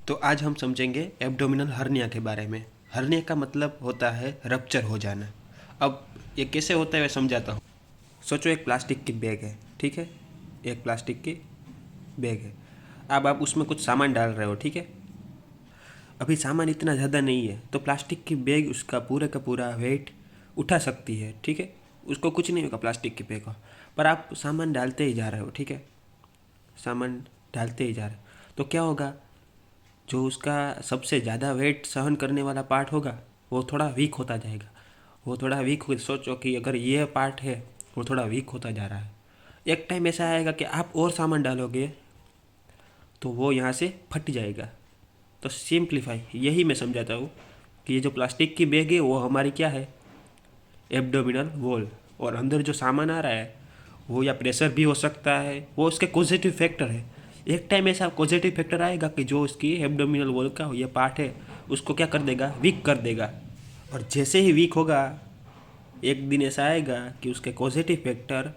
तो आज हम समझेंगे एब्डोमिनल हर्निया के बारे में। हर्निया का मतलब होता है रप्चर हो जाना। अब ये कैसे होता है मैं समझाता हूँ। सोचो एक प्लास्टिक की बैग है, ठीक है। एक प्लास्टिक की बैग है। अब आप उसमें कुछ सामान डाल रहे हो, ठीक है। अभी सामान इतना ज़्यादा नहीं है तो प्लास्टिक की बैग उसका पूरे का पूरा वेट उठा सकती है, ठीक है। उसको कुछ नहीं होगा प्लास्टिक की बैग को। पर आप सामान डालते ही जा रहे हो, ठीक है। सामान डालते ही जा रहे हो तो क्या होगा, जो उसका सबसे ज़्यादा वेट सहन करने वाला पार्ट होगा वो थोड़ा वीक होता जाएगा। वो थोड़ा वीक हो, सोचो कि अगर ये पार्ट है वो थोड़ा वीक होता जा रहा है। एक टाइम ऐसा आएगा कि आप और सामान डालोगे तो वो यहाँ से फट जाएगा। तो सिंप्लीफाई यही मैं समझाता हूँ कि ये जो प्लास्टिक की बैग है वो हमारी क्या है, एब्डोमिनल वॉल। और अंदर जो सामान आ रहा है वो या प्रेशर भी हो सकता है, वो उसके पॉजिटिव फैक्टर है। एक टाइम ऐसा पॉजिटिव फैक्टर आएगा कि जो उसकी एब्डोमिनल वॉल का ये पार्ट है उसको क्या कर देगा, वीक कर देगा। और जैसे ही वीक होगा एक दिन ऐसा आएगा कि उसके पॉजिटिव फैक्टर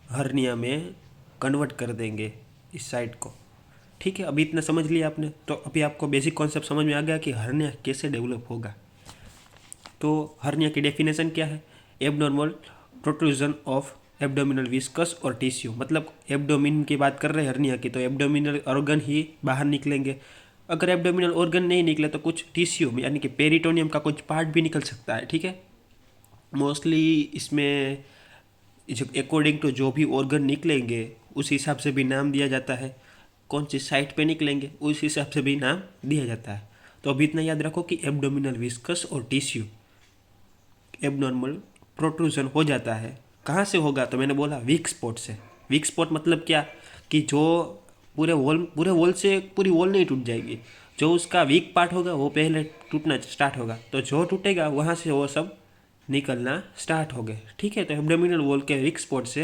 हर्निया में कन्वर्ट कर देंगे इस साइड को, ठीक है। अभी इतना समझ लिया आपने, तो अभी आपको बेसिक कॉन्सेप्ट समझ में आ गया कि हर्निया कैसे डेवलप होगा। तो हर्निया की डेफिनेशन क्या है, abnormal protrusion of abdominal viscous और टिश्यू। मतलब एब्डोमिन की बात कर रहे हैं हर्निया की, तो एब्डोमिनल ऑर्गन ही बाहर निकलेंगे। अगर एब्डोमिनल ऑर्गन नहीं निकले तो कुछ टिश्यू यानी कि पेरिटोनियम का कुछ पार्ट भी निकल सकता है, ठीक है। मोस्टली इसमें जो अकॉर्डिंग टू जो भी ऑर्गन निकलेंगे उस हिसाब से भी नाम दिया जाता है। कौन सी साइट पे निकलेंगे उस हिसाब से भी नाम दिया जाता है। तो अभी इतना याद रखो कि एब्डोमिनल विस्कस और टिश्यू एबनॉर्मल प्रोट्रूजन हो जाता है। कहाँ से होगा, तो मैंने बोला वीक स्पॉट से। वीक स्पॉट मतलब क्या, कि जो पूरे वॉल से पूरी वॉल नहीं टूट जाएगी, जो उसका वीक पार्ट होगा वो पहले टूटना स्टार्ट होगा। तो जो टूटेगा वहाँ से वो सब निकलना स्टार्ट हो गए, ठीक है। तो एब्डोमिनल वॉल के वीक स्पॉट से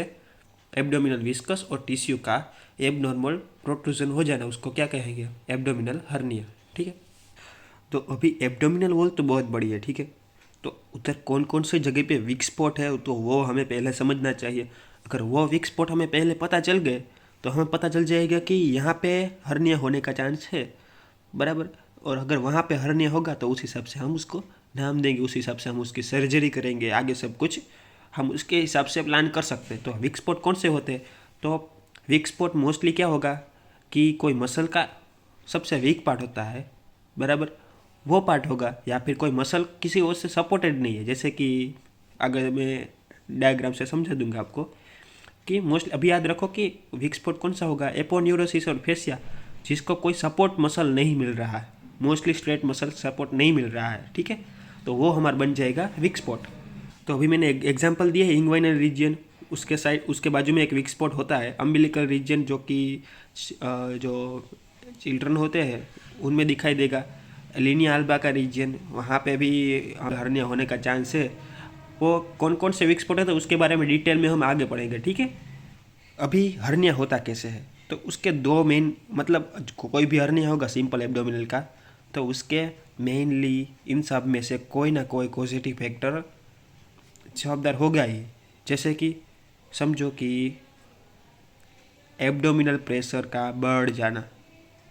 एब्डोमिनल विस्कस और टिश्यू का एबनॉर्मल प्रोट्रूजन हो जाना उसको क्या कहेंगे, एब्डोमिनल हर्निया, ठीक है। तो अभी एब्डोमिनल वॉल तो बहुत बड़ी है, ठीक है। तो उधर कौन कौन से जगह पे वीक स्पॉट है तो वो हमें पहले समझना चाहिए। अगर वो वीक स्पॉट हमें पहले पता चल गए तो हमें पता चल जाएगा कि यहाँ पे हर्निया होने का चांस है, बराबर। और अगर वहाँ पे हर्निया होगा तो उस हिसाब से हम उसको नाम देंगे, उस हिसाब से हम उसकी सर्जरी करेंगे, आगे सब कुछ हम उसके हिसाब से प्लान कर सकते हैं। तो वीक स्पॉट कौन से होते हैं, तो वीक स्पॉट मोस्टली क्या होगा कि कोई मसल का सबसे वीक पार्ट होता है, बराबर, वो पार्ट होगा। या फिर कोई मसल किसी और से सपोर्टेड नहीं है, जैसे कि अगर मैं डायग्राम से समझा दूंगा आपको कि मोस्टली अभी याद रखो कि वीक स्पॉट कौन सा होगा, एपोन्यूरोसिस और फेसिया, जिसको कोई सपोर्ट मसल नहीं मिल रहा है, मोस्टली स्ट्रेट मसल सपोर्ट नहीं मिल रहा है, ठीक है। तो वो हमारा बन जाएगा वीक स्पॉट। तो अभी मैंने एक एग्जांपल दिया है इंग्वाइनल रीजन, उसके साइड उसके बाजू में एक वीक स्पॉट होता है अम्बिलिकल रीजन, जो कि जो चिल्ड्रन होते हैं उनमें दिखाई देगा। लीनिया अल्बा का रीजन, वहाँ पे भी हर्निया होने का चांस है। वो कौन कौन से वीक स्पॉट है तो उसके बारे में डिटेल में हम आगे पढ़ेंगे, ठीक है। अभी हर्निया होता कैसे है, तो उसके दो मेन, मतलब कोई भी हर्निया होगा सिंपल एब्डोमिनल का तो उसके मेनली इन सब में से कोई ना कोई पॉजिटिव फैक्टर जवाबदार होगा ही। जैसे कि समझो कि एब्डोमिनल प्रेशर का बढ़ जाना,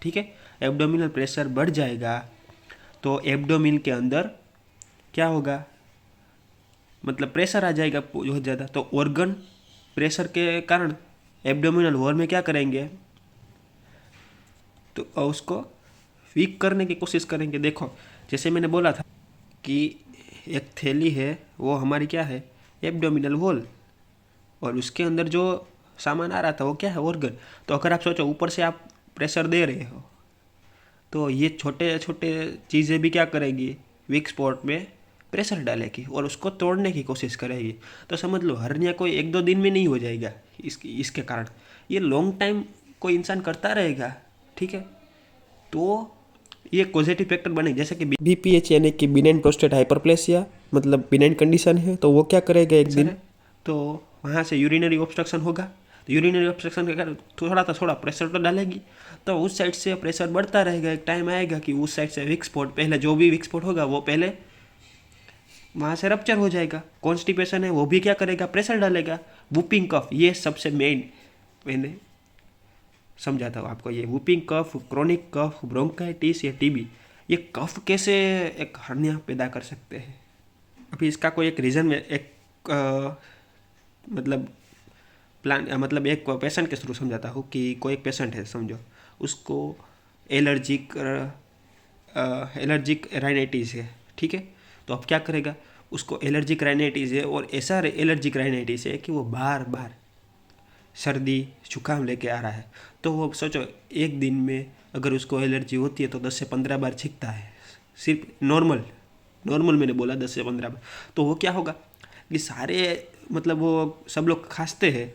ठीक है। एब्डोमिनल प्रेशर बढ़ जाएगा तो एब्डोमिन के अंदर क्या होगा, मतलब प्रेशर आ जाएगा बहुत ज़्यादा। तो ऑर्गन प्रेशर के कारण एब्डोमिनल वॉल में क्या करेंगे, तो उसको वीक करने की कोशिश करेंगे। देखो जैसे मैंने बोला था कि एक थैली है, वो हमारी क्या है, एब्डोमिनल वॉल, और उसके अंदर जो सामान आ रहा था वो क्या है, ऑर्गन। तो अगर आप सोचो ऊपर से आप प्रेशर दे रहे हो तो ये छोटे छोटे चीज़ें भी क्या करेगी, वीक स्पॉट में प्रेशर डालेगी और उसको तोड़ने की कोशिश करेगी। तो समझ लो हर्निया कोई एक दो दिन में नहीं हो जाएगा, इसके कारण ये लॉन्ग टाइम कोई इंसान करता रहेगा, ठीक है। तो ये पॉजिटिव फैक्टर बने, जैसे कि बीपीएच यानी कि बिनाइन प्रोस्टेट हाइपरप्लेसिया, मतलब बिनाइन कंडीशन है। तो वो क्या करेगा एक दिन, तो वहाँ से यूरिनरी ऑब्स्ट्रक्शन होगा। तो यूरिनरी ऑब्स्ट्रक्शन के कारण थोड़ा प्रेशर तो डालेगी, तो उस साइड से प्रेशर बढ़ता रहेगा। एक टाइम आएगा कि उस साइड से वीक स्पॉट, पहले जो भी वीक स्पॉट होगा वो पहले वहाँ से रप्चर हो जाएगा। कॉन्स्टिपेशन है वो भी क्या करेगा, प्रेशर डालेगा। वूपिंग कफ, ये सबसे मेन मैंने समझाता हूँ आपको। ये वुपिंग कफ, क्रोनिक कफ, ब्रोंकाइटिस या टीबी, ये कफ कैसे एक हर्निया पैदा कर सकते हैं। अभी इसका कोई एक रीज़न में एक मतलब मतलब एक पेशेंट के थ्रू समझाता हूँ कि कोई एक पेशेंट है समझो, उसको एलर्जिक राइनाइटिस है, ठीक है। तो अब क्या करेगा, उसको एलर्जिक राइनाइटिस है और ऐसा एलर्जिक राइनाइटिस है कि वो बार बार सर्दी जुकाम लेके आ रहा है। तो वो सोचो एक दिन में अगर उसको एलर्जी होती है तो 10 से 15 बार छींकता है, सिर्फ नॉर्मल मैंने बोला 10 से 15 बार। तो वो क्या होगा कि सारे मतलब वो सब लोग खांसते हैं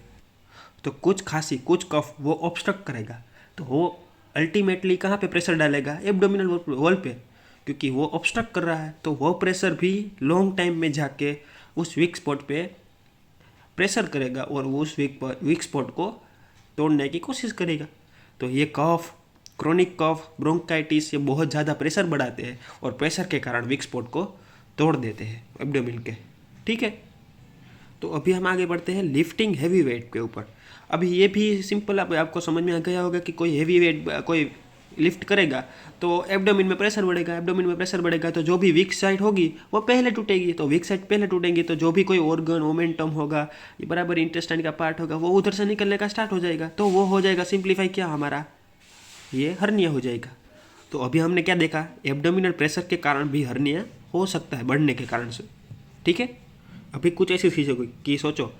तो कुछ खांसी कुछ कफ वो ऑब्स्ट्रक्ट करेगा, तो वो अल्टीमेटली कहाँ पे प्रेशर डालेगा, एब्डोमिनल वॉल पे, क्योंकि वो ऑब्स्ट्रक्ट कर रहा है। तो वो प्रेशर भी लॉन्ग टाइम में जाके उस वीक स्पॉट पे प्रेशर करेगा और वो उस वीक स्पॉट को तोड़ने की कोशिश करेगा। तो ये कफ, क्रोनिक कफ, ब्रोंकाइटिस, ये बहुत ज़्यादा प्रेशर बढ़ाते हैं और प्रेशर के कारण वीक स्पॉट को तोड़ देते हैं एब्डोमिन के, ठीक है। तो अभी हम आगे बढ़ते हैं लिफ्टिंग हैवी वेट के ऊपर। अभी ये भी सिंपल आपको समझ में आ गया होगा कि कोई हैवी वेट कोई लिफ्ट करेगा तो एब्डोमिन में प्रेशर बढ़ेगा, एब्डोमिन में प्रेशर बढ़ेगा तो जो भी वीक साइड होगी वो पहले टूटेगी। तो वीक साइड पहले टूटेंगी तो जो भी कोई ऑर्गन मोमेंटम होगा, ये बराबर इंटेस्टाइन का पार्ट होगा, वो उधर से निकलने का स्टार्ट हो जाएगा। तो वो हो जाएगा सिंप्लीफाई क्या हमारा, ये हर्निया हो जाएगा। तो अभी हमने क्या देखा, एब्डोमिनल प्रेशर के कारण भी हर्निया हो सकता है बढ़ने के कारण से, ठीक है। अभी कुछ ऐसी चीज़ें हुई कि सोचो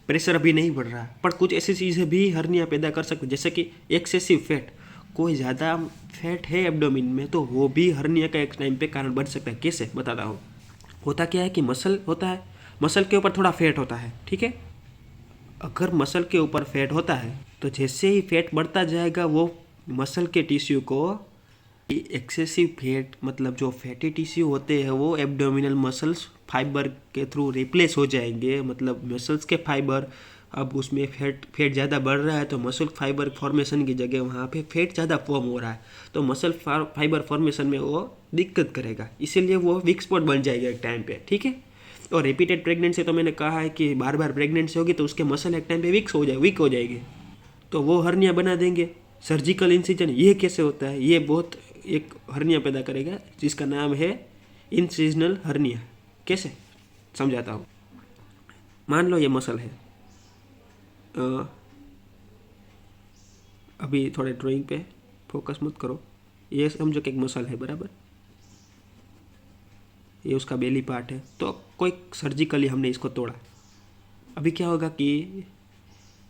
प्रेशर अभी नहीं बढ़ रहा पर कुछ ऐसी चीज़ें भी हर्निया पैदा कर सकती, जैसे कि एक्सेसिव फैट, कोई ज़्यादा फैट है एब्डोमिन में तो वो भी हर्निया का एक टाइम पे कारण बन सकता है। कैसे बताता हूँ। होता क्या है कि मसल होता है, मसल के ऊपर थोड़ा फैट होता है, ठीक है। अगर मसल के ऊपर फैट होता है तो जैसे ही फैट बढ़ता जाएगा वो मसल के टिश्यू को एक्सेसिव फैट मतलब जो फैटी टिश्यू होते हैं वो एब्डोमिनल मसल्स फाइबर के थ्रू रिप्लेस हो जाएंगे। मतलब मसल्स के फाइबर, अब उसमें फैट ज़्यादा बढ़ रहा है तो मसल फाइबर फॉर्मेशन की जगह वहाँ पे फैट ज़्यादा फॉर्म हो रहा है तो मसल फाइबर फॉर्मेशन में वो दिक्कत करेगा, इसीलिए वो वीक स्पॉट बन जाएगा एक टाइम पे, ठीक है। और रिपीटेड प्रेगनेंसी तो मैंने कहा है कि बार बार प्रेगनेंसी होगी तो उसके मसल एक टाइम पे वीक हो जाएंगे तो वो हर्निया बना देंगे। सर्जिकल इंसिजन ये कैसे होता है, ये बहुत एक हर्निया पैदा करेगा जिसका नाम है इंसिजनल हर्निया। कैसे समझाता हूँ। मान लो ये मसल है, अभी थोड़े ड्राइंग पे फोकस मत करो, ये समझो कि एक मसल है बराबर, ये उसका बेली पार्ट है। तो कोई सर्जिकली हमने इसको तोड़ा, अभी क्या होगा कि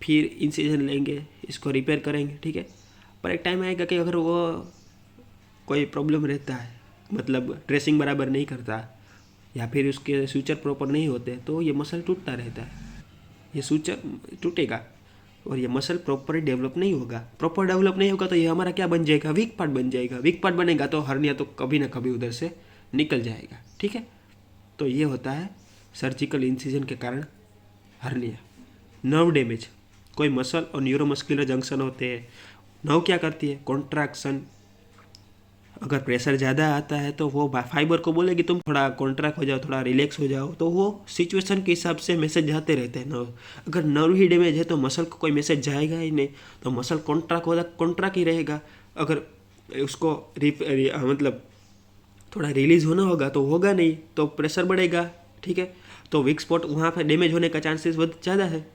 फिर इंसिजन लेंगे, इसको रिपेयर करेंगे, ठीक है। पर एक टाइम आएगा कि अगर वो कोई प्रॉब्लम रहता है, मतलब ड्रेसिंग बराबर नहीं करता या फिर उसके सूचर प्रॉपर नहीं होते तो ये मसल टूटता रहता है, ये सूचर टूटेगा और ये मसल प्रॉपर डेवलप नहीं होगा। प्रॉपर डेवलप नहीं होगा तो ये हमारा क्या बन जाएगा, वीक पार्ट बन जाएगा। वीक पार्ट बनेगा तो हर्निया तो कभी ना कभी उधर से निकल जाएगा, ठीक है। तो ये होता है सर्जिकल इंसिजन के कारण हर्निया। नर्व डैमेज, कोई मसल और न्यूरोमस्कुलर जंक्शन होते हैं, नर्व क्या करती है, कॉन्ट्रैक्शन। अगर प्रेशर ज़्यादा आता है तो वो फाइबर को बोलेगी तुम थोड़ा कॉन्ट्रैक्ट हो जाओ, थोड़ा रिलैक्स हो जाओ, तो वो सिचुएशन के हिसाब से मैसेज जाते रहते हैं नर्व। अगर नर्व ही डैमेज है तो मसल को कोई मैसेज जाएगा ही नहीं, तो मसल कॉन्ट्रैक्ट ही रहेगा। अगर उसको मतलब थोड़ा रिलीज होना होगा तो होगा नहीं, तो प्रेशर बढ़ेगा, ठीक है। तो वीक स्पॉट वहाँ पर डैमेज होने का चांसेस बहुत ज़्यादा है,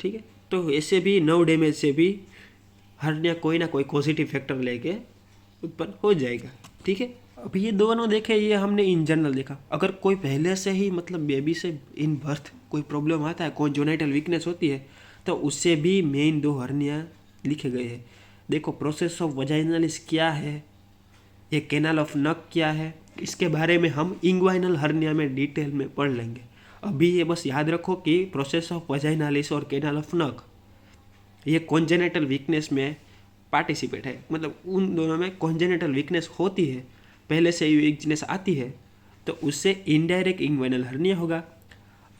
ठीक है। तो ऐसे भी नर्व डैमेज से भी हर्निया कोई ना कोई पॉजिटिव फैक्टर लेके उत्पन्न हो जाएगा, ठीक है। अभी ये दोनों देखे, ये हमने इन जनरल देखा। अगर कोई पहले से ही मतलब बेबी से इन बर्थ कोई प्रॉब्लम आता है, कॉन्जेनिटल वीकनेस होती है, तो उससे भी मेन 2 हर्निया लिखे गए हैं। देखो प्रोसेस ऑफ वजाइनलिस क्या है, ये कैनाल ऑफ नक क्या है, इसके बारे में हम इंग्वाइनल हर्निया में डिटेल में पढ़ लेंगे। अभी ये बस याद रखो कि प्रोसेस ऑफ वजाइनलिस और कैनाल ऑफ नक ये कॉन्जेनिटल वीकनेस में पार्टिसिपेट है, मतलब उन दोनों में कॉन्जेनिटल वीकनेस होती है, पहले से ही वीकनेस आती है तो उससे इनडायरेक्ट इंग्वाइनल हर्निया होगा।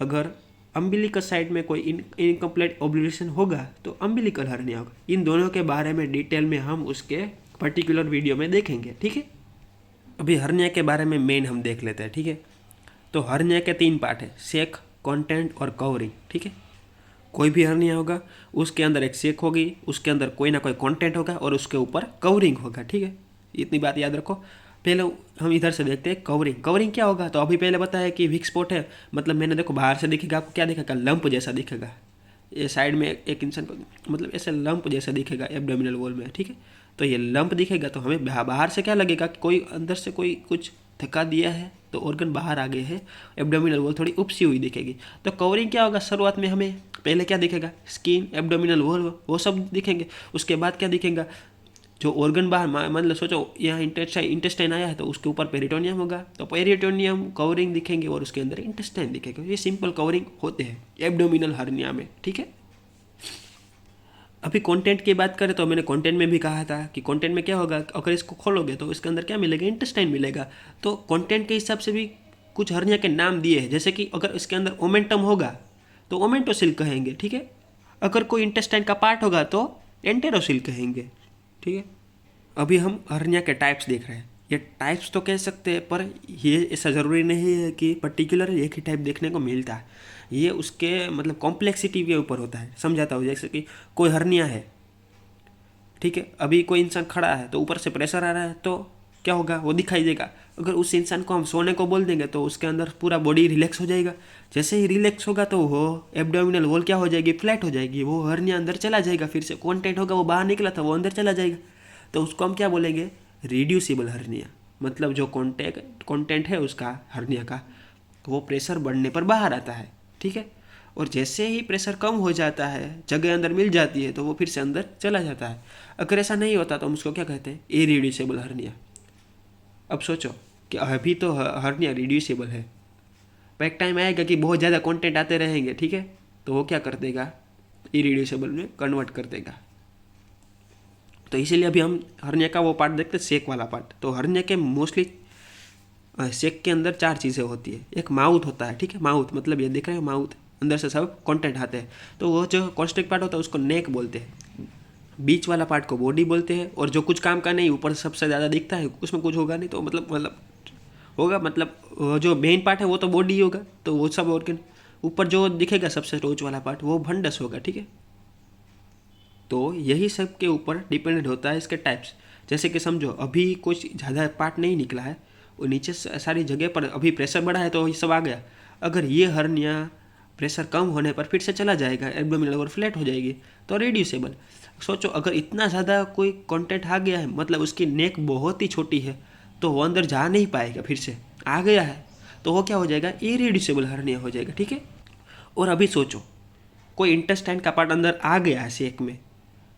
अगर अम्बिलिकल साइड में कोई इनकम्प्लीट ओब्लुरेशन होगा तो अम्बिलिकल हर्निया होगा। इन दोनों के बारे में डिटेल में हम उसके पर्टिकुलर वीडियो में देखेंगे, ठीक है। अभी हर्निया के बारे में मेन हम देख लेते हैं, ठीक है। तो हर्निया के 3 पार्ट है, सेक, कंटेंट और कवरिंग, ठीक है। कोई भी हर्निया होगा उसके अंदर एक सेक होगी, उसके अंदर कोई ना कोई कंटेंट होगा और उसके ऊपर कवरिंग होगा, ठीक है। इतनी बात याद रखो। पहले हम इधर से देखते हैं कवरिंग। कवरिंग क्या होगा, तो अभी पहले बताया कि वीक स्पॉट है, मतलब मैंने देखो बाहर से दिखेगा, आपको क्या दिखेगा, लंप जैसा दिखेगा। ये साइड में एक इंसान को मतलब ऐसे लंप जैसा दिखेगा एब्डोमिनल वॉल में, ठीक है। तो ये लंप दिखेगा तो हमें बाहर से क्या लगेगा कि कोई अंदर से कोई कुछ धक्का दिया है तो ऑर्गन बाहर आ गए हैं, एब्डोमिनल वॉल थोड़ी उपसी हुई दिखेगी। तो कवरिंग क्या होगा, शुरुआत में हमें पहले क्या दिखेगा, स्किन, एब्डोमिनल वॉल, वो सब दिखेंगे। उसके बाद क्या दिखेगा, जो ऑर्गन बाहर, मान लो सोचो यहाँ इंटेस्टाइन आया है तो उसके ऊपर पेरिटोनियम होगा, तो पेरिटोनियम कवरिंग दिखेंगे और उसके अंदर इंटेस्टाइन दिखेगा। ये सिंपल कवरिंग होते हैं एब्डोमिनल हर्निया में, ठीक है। अभी कंटेंट की बात करें तो मैंने कंटेंट में भी कहा था कि कंटेंट में क्या होगा, अगर इसको खोलोगे तो इसके अंदर क्या मिलेगा, इंटेस्टाइन मिलेगा। तो कंटेंट के हिसाब से भी कुछ हर्निया के नाम दिए हैं, जैसे कि अगर इसके अंदर ओमेंटम होगा तो ओमेंटोसिल कहेंगे, ठीक है। अगर कोई इंटेस्टाइन का पार्ट होगा तो एंटेरोसिल कहेंगे, ठीक है। अभी हम हर्निया के टाइप्स देख रहे हैं। ये टाइप्स तो कह सकते हैं, पर ये ऐसा ज़रूरी नहीं है कि पर्टिकुलर एक ही टाइप देखने को मिलता है। ये उसके मतलब कॉम्प्लेक्सिटी के ऊपर होता है। समझाता हूँ, जैसे कि कोई हर्निया है, ठीक है। अभी कोई इंसान खड़ा है तो ऊपर से प्रेशर आ रहा है तो क्या होगा, वो दिखाई देगा। अगर उस इंसान को हम सोने को बोल देंगे तो उसके अंदर पूरा बॉडी रिलैक्स हो जाएगा। जैसे ही रिलैक्स होगा तो वो एब्डोमिनल वॉल क्या हो जाएगी, फ्लैट हो जाएगी, वो हर्निया अंदर चला जाएगा। फिर से कॉन्टेंट होगा, वो बाहर निकला था वो अंदर चला जाएगा। तो उसको हम क्या बोलेंगे, रिड्यूसिबल हर्निया। मतलब जो कॉन्टेंट है उसका हर्निया का, वो प्रेशर बढ़ने पर बाहर आता है, ठीक है। और जैसे ही प्रेशर कम हो जाता है, जगह अंदर मिल जाती है, तो वो फिर से अंदर चला जाता है। अगर ऐसा नहीं होता तो हम उसको क्या कहते हैं, इरिड्यूसिबल हर्निया। अब सोचो कि अभी तो हर्निया रिड्यूसिबल है, पर एक टाइम आएगा कि बहुत ज़्यादा कंटेंट आते रहेंगे, ठीक है। तो वो क्या कर देगा, इरिड्यूसिबल में कन्वर्ट कर देगा। तो इसीलिए अभी हम हर्निया का वो पार्ट देखते हैं, सेक वाला पार्ट। तो हर्निया के मोस्टली सेक के अंदर 4 चीज़ें होती है। एक माउथ होता है, ठीक है। माउथ मतलब ये देख रहे हो, माउथ अंदर से सब कंटेंट आते हैं। तो वो जो कॉन्स्ट्रिक्ट पार्ट होता है उसको नेक बोलते हैं। बीच वाला पार्ट को बॉडी बोलते हैं। और जो कुछ काम का नहीं, ऊपर सबसे ज़्यादा दिखता है, उसमें कुछ होगा नहीं, तो मतलब होगा, मतलब जो मेन पार्ट है वो तो बॉडी होगा, तो वो सब ऑर्गन। ऊपर जो दिखेगा सबसे टोच वाला पार्ट वो भंडस होगा, ठीक है। तो यही सब के ऊपर डिपेंडेंट होता है इसके टाइप्स। जैसे कि समझो अभी कुछ ज़्यादा पार्ट नहीं निकला है, और नीचे सारी जगह पर अभी प्रेशर बढ़ा है तो ये सब आ गया। अगर ये हर्निया प्रेशर कम होने पर फिर से चला जाएगा, एब्डोमिनल और फ्लैट हो जाएगी, तो रिड्यूसेबल। सोचो अगर इतना ज़्यादा कोई कंटेंट आ गया है, मतलब उसकी नेक बहुत ही छोटी है, तो वो अंदर जा नहीं पाएगा, फिर से आ गया है तो वो क्या हो जाएगा, इरिड्यूसेबल हर्निया हो जाएगा, ठीक है। और अभी सोचो कोई इंटेस्टाइन का पार्ट अंदर आ गया है सेक में,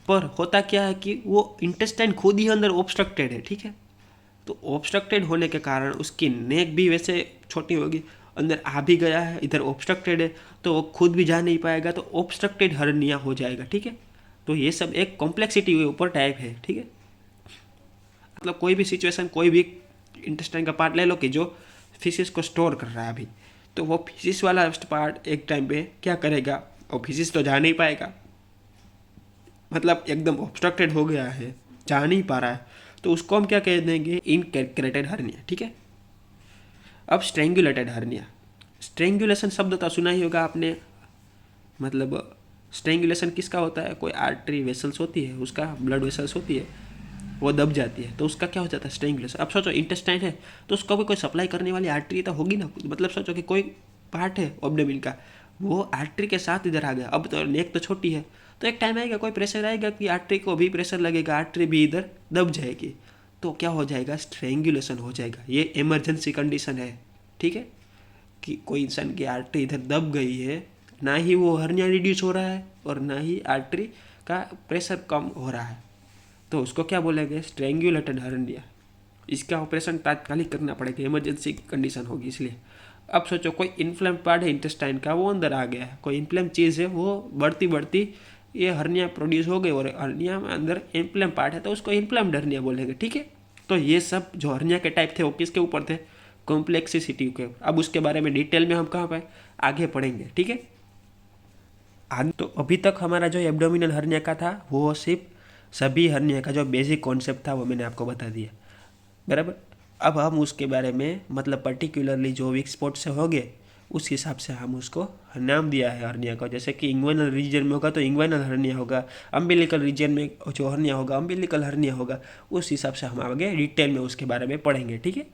पर होता क्या है कि वो इंटेस्टाइन खुद ही अंदर ऑब्स्ट्रक्टेड है, ठीक है। तो ऑब्स्ट्रक्टेड होने के कारण उसकी नेक भी वैसे छोटी होगी, अंदर आ भी गया है, इधर ऑब्स्ट्रक्टेड है, तो वो खुद भी जा नहीं पाएगा, तो ऑब्स्ट्रक्टेड हर्निया हो जाएगा, ठीक है। तो ये सब एक कॉम्प्लेक्सिटी के ऊपर टाइप है, ठीक है। मतलब कोई भी सिचुएशन, कोई भी इंटेस्टाइन का पार्ट ले लो कि जो फिशिस को स्टोर कर रहा है अभी, तो वो फिशिस वाला पार्ट एक टाइम पे क्या करेगा, और फिशिस तो जा नहीं पाएगा, मतलब एकदम ऑब्स्ट्रक्टेड हो गया है, जा नहीं पा रहा है, तो उसको हम क्या कह देंगे, इनकैर्कुलेटेड हर्निया, ठीक है। अब स्ट्रेंगुलेटेड हर्निया। स्ट्रेंगुलेशन शब्द तो सुना ही होगा आपने। मतलब स्ट्रेंगुलेशन किसका होता है, कोई आर्टरी वेसल्स होती है, उसका ब्लड वेसल्स होती है, वो दब जाती है, तो उसका क्या हो जाता है, स्ट्रेंगुलेशन। अब सोचो इंटेस्टाइन है तो उसको भी कोई सप्लाई करने वाली आर्टरी तो होगी ना। मतलब सोचो कि कोई पार्ट है एब्डोमेन का, वो आर्टरी के साथ इधर आ गया, अब तो नेक तो छोटी है, तो एक टाइम आएगा कोई प्रेशर आएगा कि आर्टरी को भी प्रेशर लगेगा, आर्टरी भी इधर दब जाएगी, तो क्या हो जाएगा, स्ट्रेंगुलेशन हो जाएगा। ये इमरजेंसी कंडीशन है, ठीक है, कि कोई इंसान की आर्टरी इधर दब गई है, ना ही वो हर्निया रिड्यूस हो रहा है और ना ही आर्टरी का प्रेशर कम हो रहा है, तो उसको क्या बोलेंगे, स्ट्रेंगुलेटेड हर्निया। इसका ऑपरेशन तात्कालिक करना पड़ेगा, इमरजेंसी कंडीशन होगी इसलिए। अब सोचो कोई इन्फ्लेम पार्ट है इंटेस्टाइन का, वो अंदर आ गया है, कोई इन्फ्लेम चीज़ है, वो बढ़ती बढ़ती ये हर्निया प्रोड्यूस हो गई, और हर्निया में अंदर इन्फ्लेम पार्ट है तो उसको इन्फ्लेम्ड हर्निया बोलेंगे, ठीक है। तो ये सब जो हर्निया के टाइप थे वो किसके ऊपर थे, कॉम्प्लेक्सिटी के। अब उसके बारे में डिटेल में हम कहाँ पे आगे पढ़ेंगे, ठीक है। तो अभी तक हमारा जो एब्डोमिनल हर्निया का था वो सिर्फ सभी हर्निया का जो बेसिक कॉन्सेप्ट था वो मैंने आपको बता दिया, बराबर। अब हम उसके बारे में मतलब पर्टिकुलरली जो वीक स्पॉट से हो गए उस हिसाब से हम उसको नाम दिया है हर्निया को। जैसे कि इंग्वाइनल रीजन में होगा तो इंग्वाइनल हर्निया होगा, अम्बिलिकल रीजन में जो हर्निया होगा अम्बिलिकल हर्निया होगा। उस हिसाब से हम आगे डिटेल में उसके बारे में पढ़ेंगे, ठीक है।